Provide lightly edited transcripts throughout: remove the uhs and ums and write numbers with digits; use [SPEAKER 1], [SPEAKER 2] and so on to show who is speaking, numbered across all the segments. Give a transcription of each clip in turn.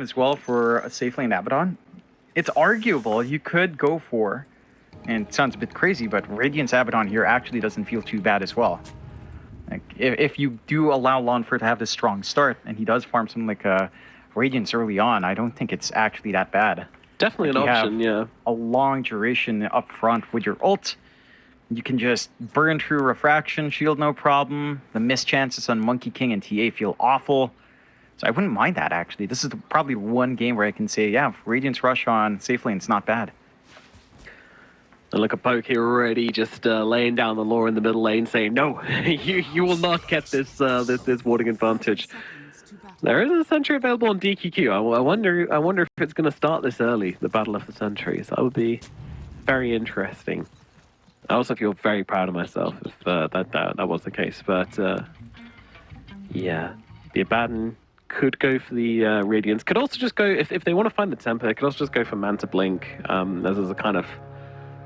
[SPEAKER 1] as well for a safe lane Abaddon. It's arguable you could go for, and it sounds a bit crazy, but Radiant's Abaddon here actually doesn't feel too bad as well. Like, if you do allow Lonfer to have this strong start, and he does farm something like Radiance early on, I don't think it's actually that bad.
[SPEAKER 2] Definitely an option, yeah.
[SPEAKER 1] A long duration up front with your ult. You can just burn through Refraction, shield no problem. The missed chances on Monkey King and TA feel awful. So I wouldn't mind that, actually. This is probably one game where I can say, yeah, Radiance Rush on safe lane, it's not bad.
[SPEAKER 2] And look at Poke here already, just laying down the law in the middle lane, saying, no, you will not get this this warding advantage. There is a sentry available on DQQ. I wonder if it's going to start this early, the Battle of the Sentries. That would be very interesting. I also feel very proud of myself if that was the case. But yeah, the Abaddon could go for the Radiance. Could also just go, if they want to find the temper, could also just go for Manta Blink. This is a kind of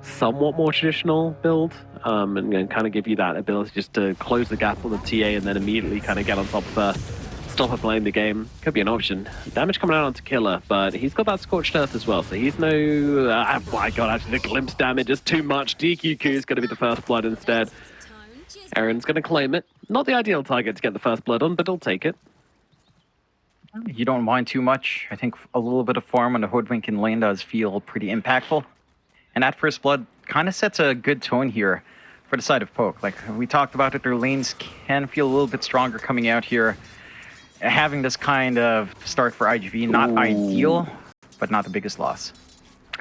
[SPEAKER 2] somewhat more traditional build, and kind of give you that ability just to close the gap on the TA and then immediately kind of get on top of stop her playing the game. Could be an option. Damage coming out onto Killer, but he's got that Scorched Earth as well, so he's no... oh my god, actually the glimpse damage is too much. DQQ is going to be the first blood instead. Aaron's going to claim it. Not the ideal target to get the first blood on, but he'll take it.
[SPEAKER 1] You don't mind too much. I think a little bit of farm on the Hoodwink in lane does feel pretty impactful. And that first blood kind of sets a good tone here for the side of Poke. Like we talked about it, their lanes can feel a little bit stronger coming out here. Having this kind of start for iG.V, not ideal, but not the biggest loss.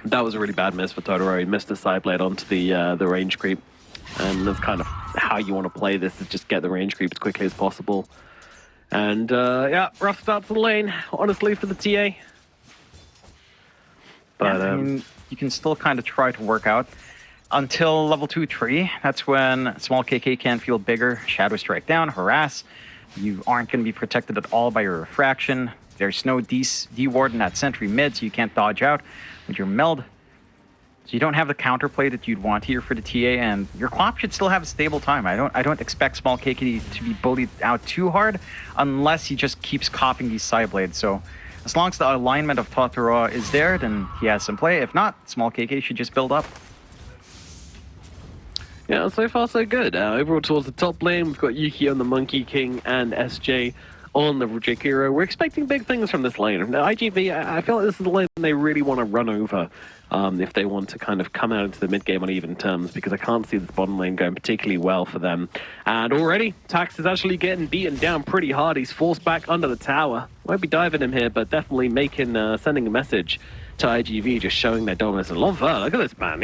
[SPEAKER 2] That was a really bad miss for Totoro. He missed the side blade onto the range creep. And that's kind of how you want to play this, is just get the range creep as quickly as possible. And yeah, rough start to the lane, honestly, for the TA. But
[SPEAKER 1] yeah, I mean, you can still kind of try to work out until level 2-3. That's when small KK can feel bigger. Shadow Strike down, harass. You aren't going to be protected at all by your refraction. There's no D-ward in that sentry mid, so you can't dodge out with your meld. So you don't have the counterplay that you'd want here for the TA, and your Clop should still have a stable time. I don't expect small KK to be bullied out too hard unless he just keeps copying these side blades. So as long as the alignment of Totoro is there, then he has some play. If not, small KK should just build up.
[SPEAKER 2] Yeah, so far so good. Overall towards the top lane, we've got Yuki on the Monkey King and SJ on the Jakiro. We're expecting big things from this lane. Now, iG.V, I feel like this is the lane they really want to run over if they want to kind of come out into the mid game on even terms, because I can't see this bottom lane going particularly well for them. And already, Tax is actually getting beaten down pretty hard. He's forced back under the tower. Won't be diving him here, but definitely making sending a message to iG.V, just showing their dominance. And Lonfer, look at this man.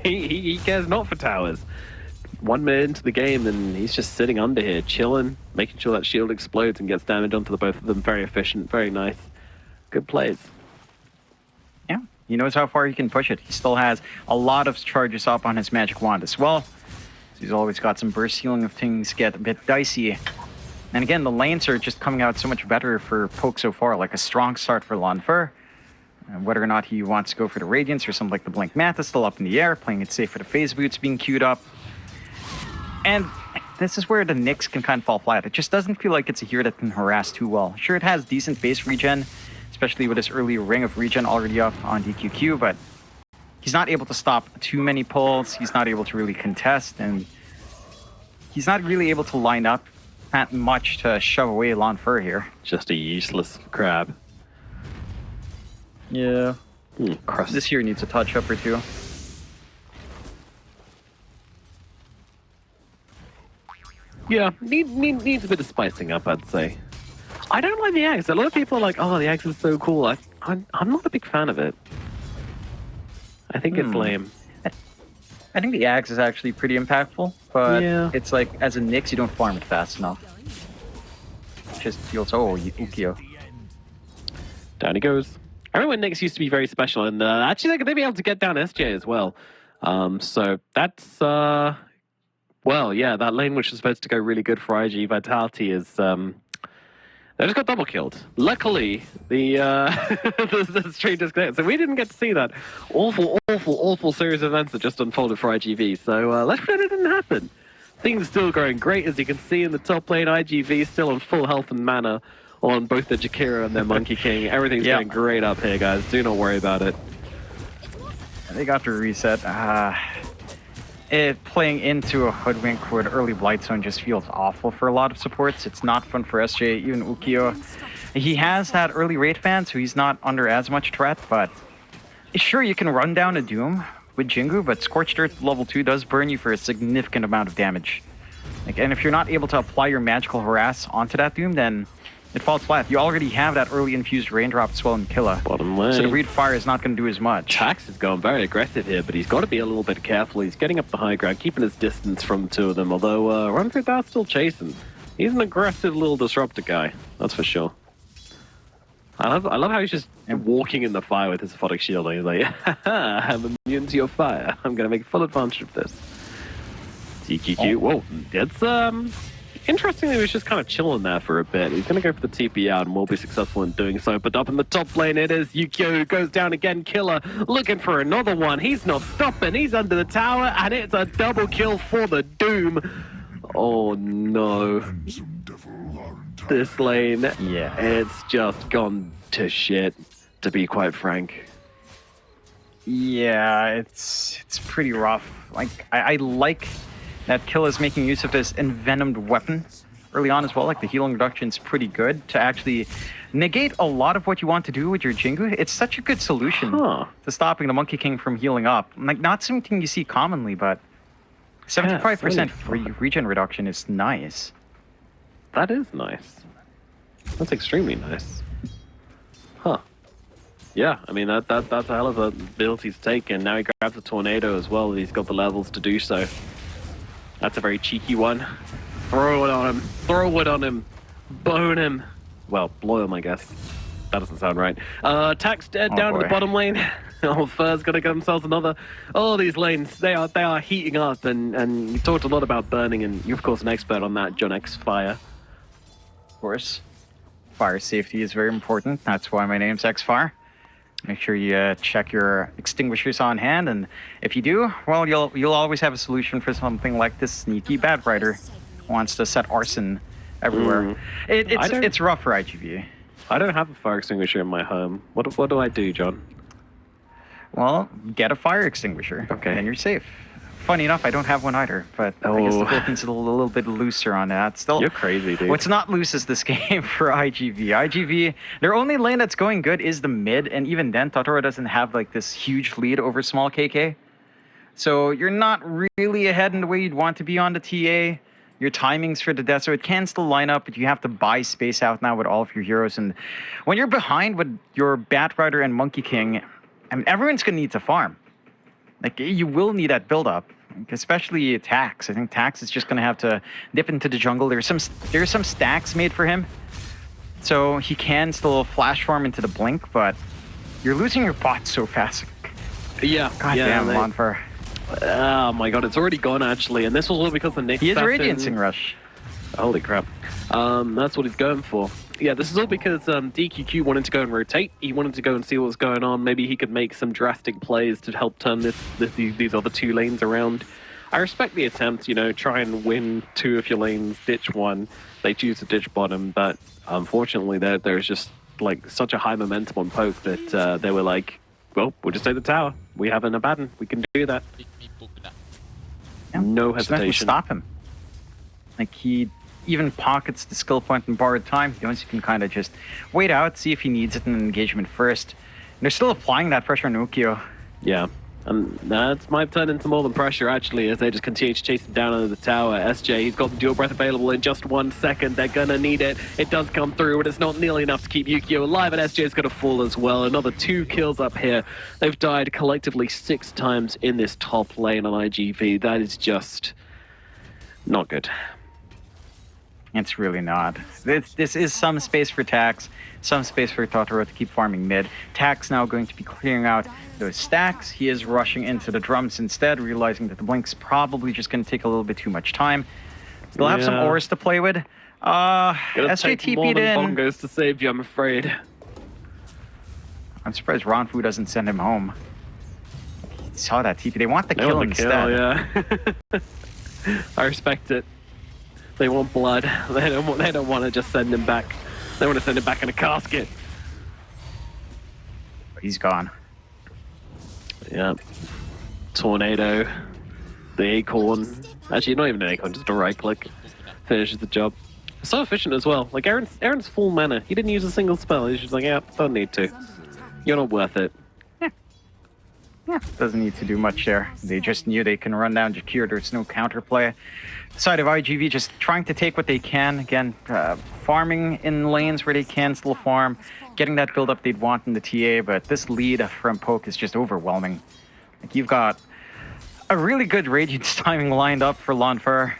[SPEAKER 2] He cares not for towers. 1 minute into the game and he's just sitting under here, chilling, making sure that shield explodes and gets damage onto the both of them. Very efficient, very nice. Good plays.
[SPEAKER 1] Yeah, he knows how far he can push it. He still has a lot of charges up on his magic wand as well. So he's always got some burst healing if things get a bit dicey. And again, the lanes are just coming out so much better for Poke so far, like a strong start for Lonfer. Whether or not he wants to go for the Radiance or something like the Blink Manta, still up in the air, playing it safe for the Phase Boots being queued up. And this is where the Nyx can kind of fall flat. It just doesn't feel like it's a hero that can harass too well. Sure, it has decent base regen, especially with this early ring of regen already up on DQQ, but he's not able to stop too many pulls. He's not able to really contest, and he's not really able to line up that much to shove away Lonfer here.
[SPEAKER 2] Just a useless crab.
[SPEAKER 1] Yeah. This here needs a touch up or two.
[SPEAKER 2] Yeah, needs a bit of spicing up, I'd say. I don't like the axe. A lot of people are like, oh, the axe is so cool. I'm not a big fan of it. I think it's lame.
[SPEAKER 1] I think the axe is actually pretty impactful, but
[SPEAKER 2] yeah,
[SPEAKER 1] it's like, as a Nyx, you don't farm it fast enough. It just feels, oh, Ukio.
[SPEAKER 2] Down he goes. I remember when Nyx used to be very special, and actually they'd be able to get down SJ as well. So that's, well, yeah, that lane which was supposed to go really good for iG.Vitality is, they just got double killed. Luckily, the stream disconnected, so we didn't get to see that awful series of events that just unfolded for iG.V. So let's pretend it didn't happen. Things still going great, as you can see in the top lane. iG.V still on full health and mana. on both the Jakira and their Monkey King. Everything's going great up here, guys. Do not worry about it.
[SPEAKER 1] They got to reset. Playing into a Hoodwink with early Blight Zone just feels awful for a lot of supports. It's not fun for SJ, even Ukiyo. He has that early Wraith Fan, so he's not under as much threat, but sure, you can run down a Doom with Jingu, but Scorched Earth level 2 does burn you for a significant amount of damage. And if you're not able to apply your Magical Harass onto that Doom, then it falls flat. You already have that early infused Raindrop as well in Killa.
[SPEAKER 2] Bottom lane.
[SPEAKER 1] So the Reed Fire is not going to do as much.
[SPEAKER 2] Tax is going very aggressive here, but he's got to be a little bit careful. He's getting up the high ground, keeping his distance from the two of them, although Run Through That's still chasing. He's an aggressive little disruptor guy, that's for sure. I love how he's just walking in the fire with his Aphotic Shield. And he's like, haha, I'm immune to your fire. I'm going to make full advantage of this. TQQ, whoa, it's, interestingly, he was just kind of chilling there for a bit. He's going to go for the TP out and will be successful in doing so. But up in the top lane, it is Yukio who goes down again. Killer looking for another one. He's not stopping. He's under the tower, and it's a double kill for the Doom. Oh, no. This lane, it's just gone to shit, to be quite frank.
[SPEAKER 1] Yeah, it's pretty rough. Like, I like that Kill is making use of this envenomed weapon early on as well. Like, the healing reduction is pretty good to actually negate a lot of what you want to do with your Jingu. It's such a good solution to stopping the Monkey King from healing up. Like, not something you see commonly, but 75% free regen reduction is nice.
[SPEAKER 2] That is nice. That's extremely nice. Huh. Yeah, I mean, that's a hell of a ability to take, and now he grabs a Tornado as well. He's got the levels to do so. That's a very cheeky one. Throw it on him. Throw it on him. Bone him. Well, blow him, I guess. That doesn't sound right. Tax dead down in the bottom lane. Oh, Fur's gonna get themselves another. Oh, these lanes, they are heating up, and you talked a lot about burning, and you're of course an expert on that, John X Fire.
[SPEAKER 1] Of course. Fire safety is very important. That's why my name's X-Fire. Make sure you check your extinguishers on hand, and if you do, well, you'll always have a solution for something like this sneaky Bad Rider who wants to set arson everywhere. It's rough for IGV.
[SPEAKER 2] I don't have a fire extinguisher in my home. What do I do, John?
[SPEAKER 1] Well, get a fire extinguisher. Okay. And you're safe. Funny enough, I don't have one either, but I guess the Philippines is a little bit looser on that. Still,
[SPEAKER 2] you're crazy, dude.
[SPEAKER 1] What's not loose is this game for IGV. IGV, their only lane that's going good is the mid, and even then, Totoro doesn't have like this huge lead over small KK. So you're not really ahead in the way you'd want to be on the TA. Your timings for the death, so it can still line up, but you have to buy space out now with all of your heroes. And when you're behind with your Bat Rider and Monkey King, I mean, everyone's going to need to farm. Like, you will need that build-up, especially Tax. I think Tax is just going to have to dip into the jungle. There's some stacks made for him, so he can still flash farm into the blink, but you're losing your bot so fast.
[SPEAKER 2] Yeah.
[SPEAKER 1] Goddamn, Lonfar.
[SPEAKER 2] Oh my god, it's already gone actually, and this was all because the Nick.
[SPEAKER 1] He has Radiancing Rush.
[SPEAKER 2] Holy crap. That's what he's going for. Yeah, this is all because DQQ wanted to go and rotate. He wanted to go and see what was going on. Maybe he could make some drastic plays to help turn these other two lanes around. I respect the attempt, you know, try and win two of your lanes, ditch one. They choose to ditch bottom, but unfortunately there's just like such a high momentum on poke that they were like, well, we'll just take the tower. We have an Abaddon. We can do that. No hesitation.
[SPEAKER 1] Stop him. Like, he even pockets the skill point in borrowed time. You can kind of just wait out, see if he needs it in an engagement first. And they're still applying that pressure on Ukio.
[SPEAKER 2] Yeah. And that might turn into more than pressure, actually, as they just continue to chase him down under the tower. SJ, he's got the dual breath available in just 1 second. They're going to need it. It does come through, but it's not nearly enough to keep Yukio alive, and SJ is going to fall as well. Another 2 kills up here. They've died collectively 6 times in this top lane on IGV. That is just not good.
[SPEAKER 1] It's really not. This is some space for Tax, some space for Totoro to keep farming mid. Tax now going to be clearing out those stacks. He is rushing into the drums instead, realizing that the blink's probably just going to take a little bit too much time. They'll have some ores to play with. SJ TP'd in.
[SPEAKER 2] Bongos to save you, I'm afraid.
[SPEAKER 1] I'm surprised Ronfu doesn't send him home. He saw that TP. They want the kill instead.
[SPEAKER 2] Yeah. I respect it. They want blood. They don't want to just send him back. They want to send him back in a casket.
[SPEAKER 1] He's gone.
[SPEAKER 2] Yeah. Tornado. The acorn. Actually, not even an acorn, just a right click. Finishes the job. So efficient as well. Like, Aaron's full mana. He didn't use a single spell. He's just like, yeah, don't need to. You're not worth it.
[SPEAKER 1] Yeah, doesn't need to do much there. They just knew they can run down Jakir. There's no counterplay. The side of iG.V just trying to take what they can. Again, farming in lanes where they can still farm. Getting that build up they'd want in the TA, but this lead from Poke is just overwhelming. Like, you've got a really good Radiance timing lined up for Lonfer.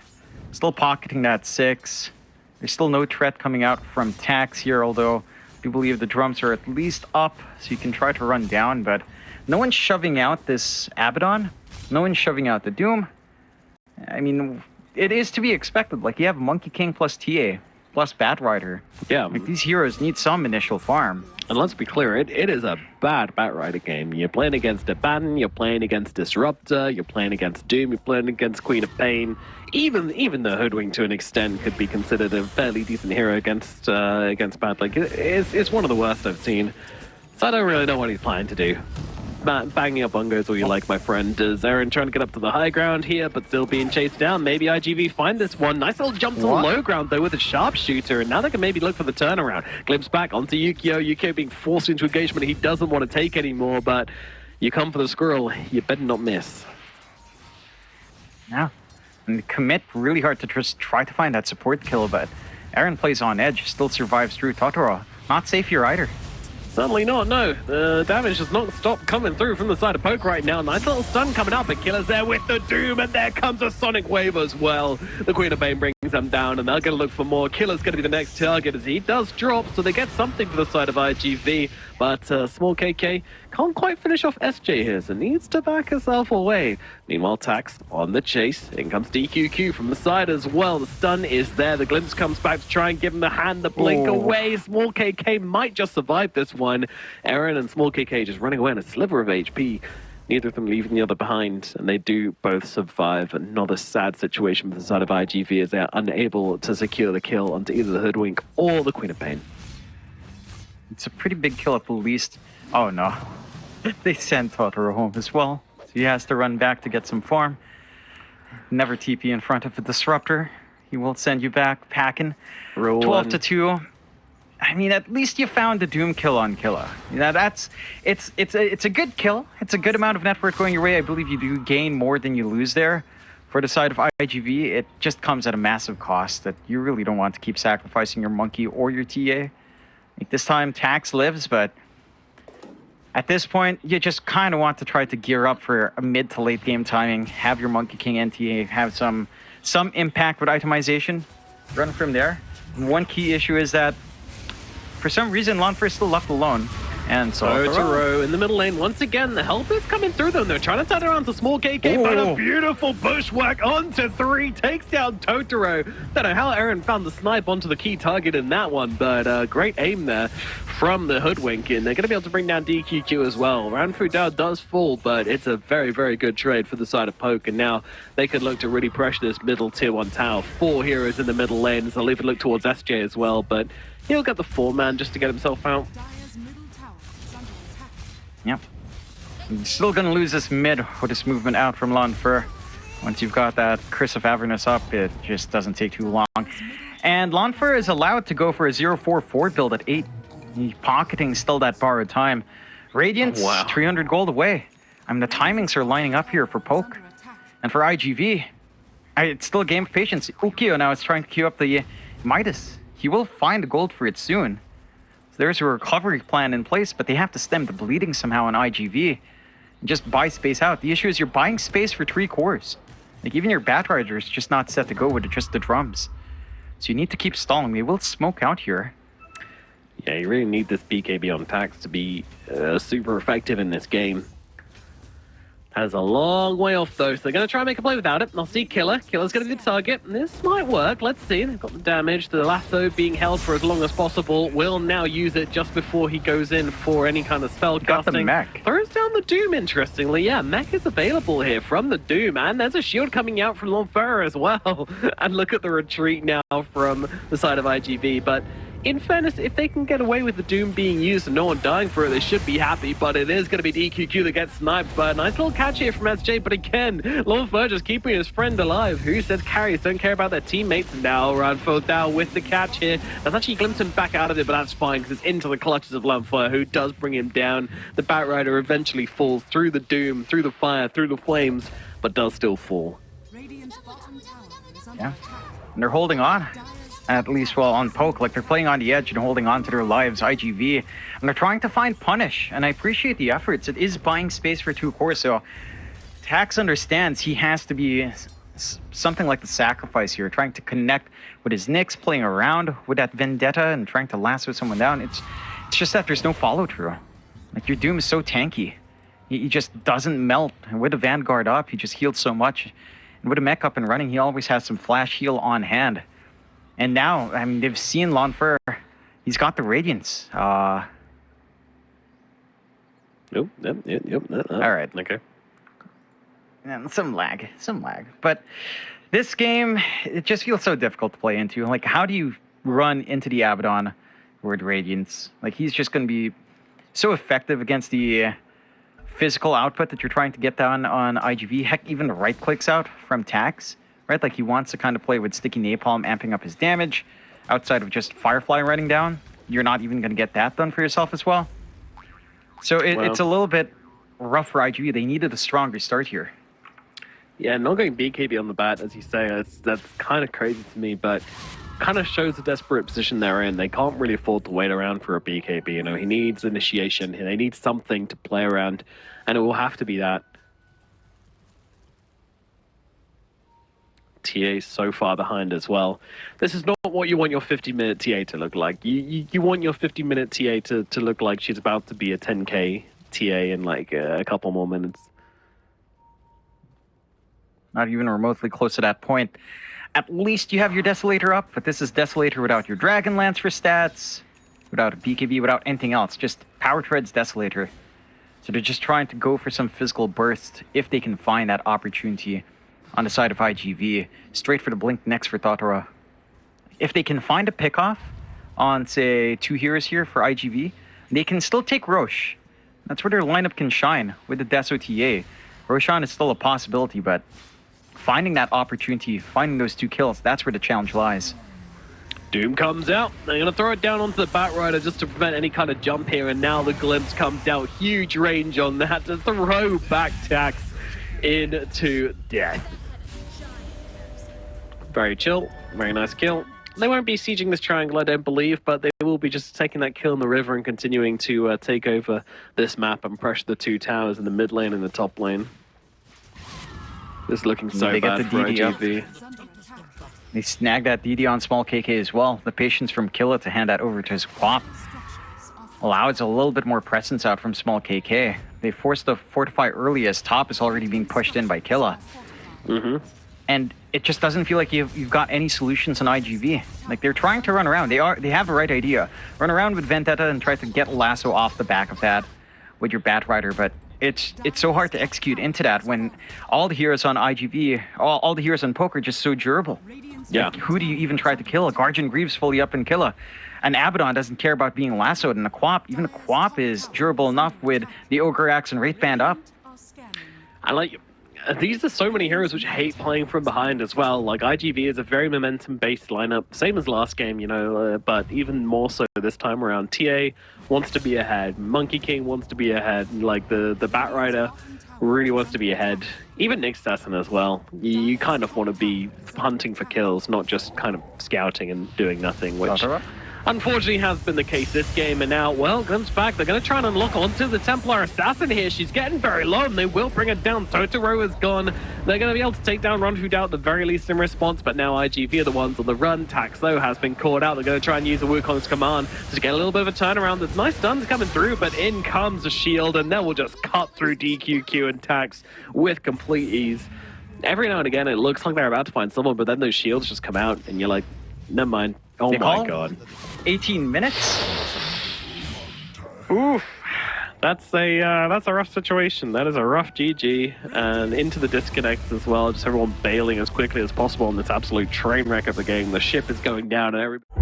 [SPEAKER 1] Still pocketing that 6. There's still no threat coming out from Tax here, although I do believe the drums are at least up, so you can try to run down, but no one's shoving out this Abaddon. No one's shoving out the Doom. I mean, it is to be expected. Like, you have Monkey King plus TA plus Batrider.
[SPEAKER 2] Yeah.
[SPEAKER 1] Like, these heroes need some initial farm.
[SPEAKER 2] And let's be clear, it is a bad Batrider game. You're playing against Abaddon, you're playing against Disruptor, you're playing against Doom, you're playing against Queen of Pain. Even the Hoodwink, to an extent, could be considered a fairly decent hero against Bad. Like, it's one of the worst I've seen. So I don't really know what he's planning to do. Banging up bungos all you like, my friend. Is Aaron trying to get up to the high ground here, but still being chased down? Maybe iG.V find this one. Nice little jump to the low ground, though, with a sharpshooter, and now they can maybe look for the turnaround. Glimpse back onto Yukio. Yukio being forced into engagement he doesn't want to take anymore, but you come for the squirrel, you better not miss.
[SPEAKER 1] Yeah. And commit really hard to just try to find that support kill, but Aaron plays on edge, still survives through Totoro. Not safe here either.
[SPEAKER 2] Certainly not, no. The damage does not stop coming through from the side of Poke right now. Nice little stun coming up, but Killer's there with the Doom, and there comes a Sonic Wave as well. The Queen of Pain brings them down, and they're going to look for more. Killer's going to be the next target as he does drop, so they get something for the side of iG.V, but Small KK can't quite finish off SJ here, so needs to back herself away. Meanwhile, Tax on the chase. In comes DQQ from the side as well. The stun is there. The glimpse comes back to try and give him the hand. The blink away. Small KK might just survive this one. Aaron and Small KK just running away on a sliver of HP. Neither of them leaving the other behind, and they do both survive. Another sad situation for the side of iG.V as they are unable to secure the kill onto either the Hoodwink or the Queen of Pain.
[SPEAKER 1] It's a pretty big kill at the least. Oh no. They sent Totoro home as well. So he has to run back to get some farm. Never TP in front of a Disruptor. He will send you back packing. 12-2. I mean, at least you found the Doom kill on Killa. It's a good kill. It's a good amount of net worth going your way. I believe you do gain more than you lose there. For the side of iG.V, it just comes at a massive cost that you really don't want to keep sacrificing your Monkey or your TA. Like, this time, Tax lives, but at this point, you just kind of want to try to gear up for a mid to late game timing, have your Monkey King NTA, have some impact with itemization, run from there. And one key issue is that for some reason, Lonfer is still left alone. And so
[SPEAKER 2] Totoro in the middle lane. Once again, the help is coming through them. They're trying to turn around to Small KK, but a beautiful bushwhack onto 3 takes down Totoro. Don't know how Aaron found the snipe onto the key target in that one, but great aim there from the Hoodwink, and they're going to be able to bring down DQQ as well. Ranfu Dao does fall, but it's a very, very good trade for the side of Poke, and now they can look to really pressure this middle tier 1 tower. 4 heroes in the middle lane, so they'll even look towards SJ as well, but he'll get the 4-man just to get himself out.
[SPEAKER 1] Yep. Still gonna lose this mid with this movement out from Lonfer. Once you've got that Curse of Avernus up, it just doesn't take too long. And Lonfer is allowed to go for a 0-4-4 build at 8. He's pocketing still that borrowed time. Radiance, 300 gold away. I mean, the timings are lining up here for Poke. And for iG.V, it's still a game of patience. Ukio now is trying to queue up the Midas. He will find the gold for it soon. So there's a recovery plan in place, but they have to stem the bleeding somehow on iG.V. And just buy space out. The issue is you're buying space for 3 cores. Like, even your Batrider is just not set to go with just the drums. So you need to keep stalling. They will smoke out here.
[SPEAKER 2] Yeah, you really need this BKB on Tax to be super effective in this game. Has a long way off, though, so they're going to try and make a play without it. I'll see Killer. Killer's going to be the target. This might work. Let's see. They've got the damage. The lasso being held for as long as possible. Will now use it just before he goes in for any kind of spell
[SPEAKER 1] Got
[SPEAKER 2] casting.
[SPEAKER 1] the mech.
[SPEAKER 2] Throws down the Doom, interestingly. Yeah, mech is available here from the Doom, and there's a shield coming out from Lonfer as well. And look at the retreat now from the side of iG.V, but In fairness, if they can get away with the Doom being used and no one dying for it, they should be happy, but it is going to be DQQ that gets sniped. But nice little catch here from SJ, but again, Lone Fur just keeping his friend alive. Who says carries don't care about their teammates? Now Ranfo down with the catch here. That's actually glimpsed him back out of it, but that's fine because it's into the clutches of Lone Fur, who does bring him down. The Batrider eventually falls through the Doom, through the fire, through the flames, but does still fall.
[SPEAKER 1] Yeah, and they're holding on. At least, well, on Poke, like they're playing on the edge and holding on to their lives, iG.V, and they're trying to find punish, and I appreciate the efforts. It is buying space for 2 cores, so Tax understands he has to be something like the sacrifice here, trying to connect with his Nyx, playing around with that Vendetta and trying to lasso someone down. It's just that there's no follow-through. Like, your Doom is so tanky. He just doesn't melt, and with the Vanguard up, he just healed so much. And with a mech up and running, he always has some flash heal on hand. And now, I mean, they've seen Lone Fur. He's got the Radiance.
[SPEAKER 2] Yep. All
[SPEAKER 1] right.
[SPEAKER 2] Okay.
[SPEAKER 1] And some lag. But this game, it just feels so difficult to play into. Like, how do you run into the Abaddon with Radiance? Like, he's just going to be so effective against the physical output that you're trying to get down on iG.V. Heck, even the right clicks out from Tax. Right, like he wants to kind of play with Sticky Napalm, amping up his damage. Outside of just Firefly running down, you're not even going to get that done for yourself as well. So it's a little bit rough for iG.V. They needed a stronger start here.
[SPEAKER 2] Yeah, not going BKB on the bat, as you say, that's kind of crazy to me, but kind of shows the desperate position they're in. They can't really afford to wait around for a BKB. You know, he needs initiation. They need something to play around, and it will have to be that. TA so far behind as well. This is not what you want your 50-minute TA to look like. You want your 50-minute TA to look like she's about to be a 10k TA in like a couple more minutes.
[SPEAKER 1] Not even remotely close to that point. At least you have your Desolator up, but this is Desolator without your Dragon Lance for stats, without a BKB, without anything else. Just Power Treads Desolator. So they're just trying to go for some physical burst if they can find that opportunity on the side of iG.V. Straight for the Blink next for Totoro. If they can find a pickoff on, say, 2 heroes here for iG.V, they can still take Roche. That's where their lineup can shine with the Deso TA. Roshan is still a possibility, but finding that opportunity, finding those 2 kills, that's where the challenge lies.
[SPEAKER 2] Doom comes out. They're going to throw it down onto the Batrider just to prevent any kind of jump here, and now the Glimpse comes out. Huge range on that to throw back Tax into death. Very chill, very nice kill. They won't be sieging this triangle, I don't believe, but they will be just taking that kill in the river and continuing to take over this map and pressure the 2 towers in the mid lane and the top lane. This is looking so bad for iG.V.
[SPEAKER 1] They snagged that DD on small KK as well. The patience from Killa to hand that over to his Quap allows a little bit more presence out from small KK. They forced the fortify early as top is already being pushed in by Killa. And it just doesn't feel like you've got any solutions on iG.V. Like, they're trying to run around. They have the right idea. Run around with Vendetta and try to get lasso off the back of that with your Batrider, but it's so hard to execute into that when all the heroes on iG.V, all the heroes on Poke are just so durable.
[SPEAKER 2] Yeah.
[SPEAKER 1] Like, who do you even try to kill? Guardian Greaves fully up in Killa. And Abaddon doesn't care about being lassoed, and the Quap, even the Quap is durable enough with the Ogre Axe and Wraith Band up.
[SPEAKER 2] I like these are so many heroes which hate playing from behind as well. Like, iG.V is a very momentum-based lineup, same as last game, you know, but even more so this time around. TA wants to be ahead, Monkey King wants to be ahead, like the Batrider really wants to be ahead. Even Nyx Assassin as well. You kind of want to be hunting for kills, not just kind of scouting and doing nothing, which unfortunately has been the case this game. And now, well, Glimpse back. They're going to try and unlock onto the Templar Assassin here. She's getting very low, and they will bring her down. Totoro is gone. They're going to be able to take down Ron Doubt at the very least in response, but now iG.V are the ones on the run. Tax, though, has been caught out. They're going to try and use the Wukong's command to get a little bit of a turnaround. There's nice stuns coming through, but in comes a shield, and then we'll just cut through DQQ and Tax with complete ease. Every now and again, it looks like they're about to find someone, but then those shields just come out, and you're like, never mind. Oh my god.
[SPEAKER 1] 18 minutes?
[SPEAKER 2] Oof. That's a rough situation. That is a rough GG. And into the disconnects as well. Just everyone bailing as quickly as possible on this absolute train wreck of the game. The ship is going down and everybody...